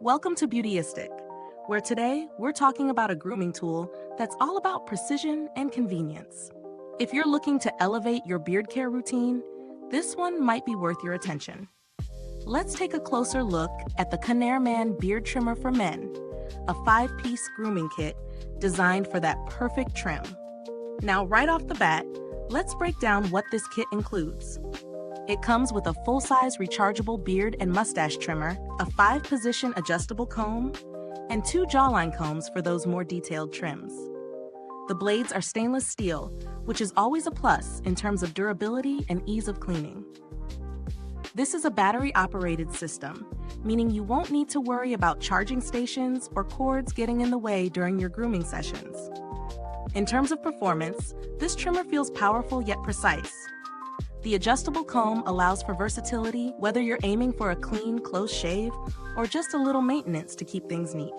Welcome to Beautyistic, where today we're talking about a grooming tool that's all about precision and convenience. If you're looking to elevate your beard care routine, this one might be worth your attention. Let's take a closer look at the ConairMAN Beard Trimmer for Men, a 5-piece grooming kit designed for that perfect trim. Now, right off the bat, let's break down what this kit includes. It comes with a full-size rechargeable beard and mustache trimmer, a 5-position adjustable comb, and 2 jawline combs for those more detailed trims. The blades are stainless steel, which is always a plus in terms of durability and ease of cleaning. This is a battery-operated system, meaning you won't need to worry about charging stations or cords getting in the way during your grooming sessions. In terms of performance, this trimmer feels powerful yet precise. The adjustable comb allows for versatility, whether you're aiming for a clean, close shave or just a little maintenance to keep things neat.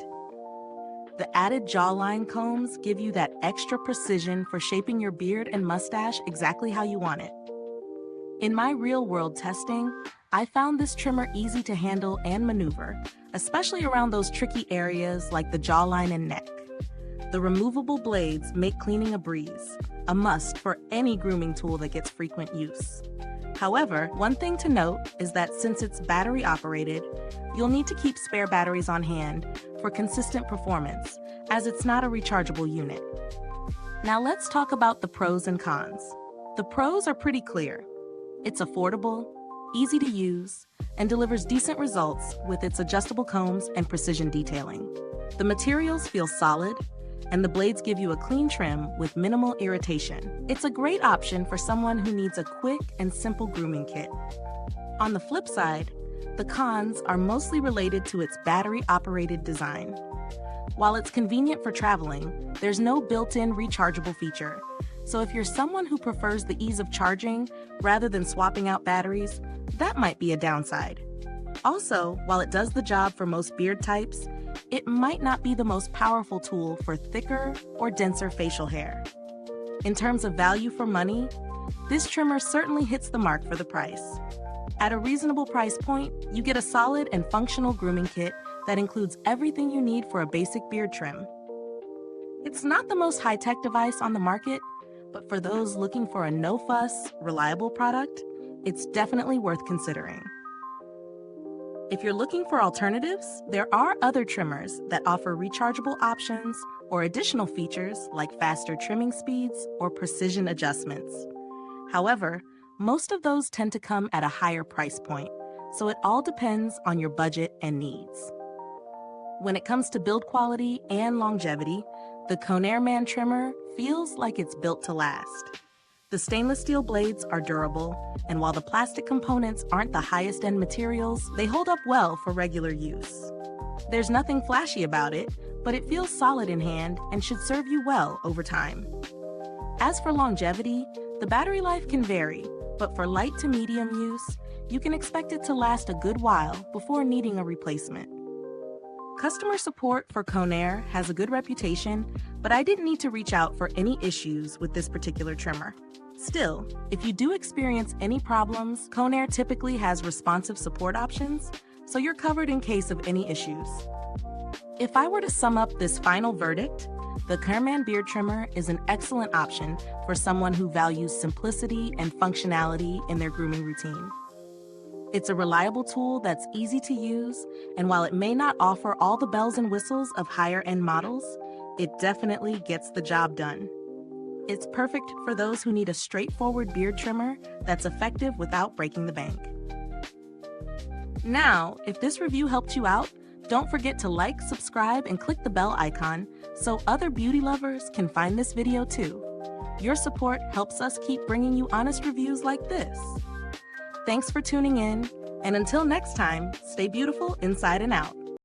The added jawline combs give you that extra precision for shaping your beard and mustache exactly how you want it. In my real-world testing, I found this trimmer easy to handle and maneuver, especially around those tricky areas like the jawline and neck. The removable blades make cleaning a breeze, a must for any grooming tool that gets frequent use. However, one thing to note is that since it's battery-operated, you'll need to keep spare batteries on hand for consistent performance, as it's not a rechargeable unit. Now let's talk about the pros and cons. The pros are pretty clear. It's affordable, easy to use, and delivers decent results with its adjustable combs and precision detailing. The materials feel solid, and the blades give you a clean trim with minimal irritation. It's a great option for someone who needs a quick and simple grooming kit. On the flip side, the cons are mostly related to its battery-operated design. While it's convenient for traveling, there's no built-in rechargeable feature. So if you're someone who prefers the ease of charging rather than swapping out batteries, that might be a downside. Also, while it does the job for most beard types, it might not be the most powerful tool for thicker or denser facial hair. In terms of value for money, this trimmer certainly hits the mark for the price. At a reasonable price point, you get a solid and functional grooming kit that includes everything you need for a basic beard trim. It's not the most high-tech device on the market, but for those looking for a no-fuss, reliable product, it's definitely worth considering. If you're looking for alternatives, there are other trimmers that offer rechargeable options or additional features like faster trimming speeds or precision adjustments. However, most of those tend to come at a higher price point, so it all depends on your budget and needs. When it comes to build quality and longevity, the ConairMAN trimmer feels like it's built to last. The stainless steel blades are durable, and while the plastic components aren't the highest-end materials, they hold up well for regular use. There's nothing flashy about it, but it feels solid in hand and should serve you well over time. As for longevity, the battery life can vary, but for light to medium use, you can expect it to last a good while before needing a replacement. Customer support for Conair has a good reputation, but I didn't need to reach out for any issues with this particular trimmer. Still, if you do experience any problems, Conair typically has responsive support options, so you're covered in case of any issues. If I were to sum up this final verdict, the ConairMAN Beard Trimmer is an excellent option for someone who values simplicity and functionality in their grooming routine. It's a reliable tool that's easy to use, and while it may not offer all the bells and whistles of higher-end models, it definitely gets the job done. It's perfect for those who need a straightforward beard trimmer that's effective without breaking the bank. Now, if this review helped you out, don't forget to like, subscribe, and click the bell icon so other beauty lovers can find this video too. Your support helps us keep bringing you honest reviews like this. Thanks for tuning in, and until next time, stay beautiful inside and out.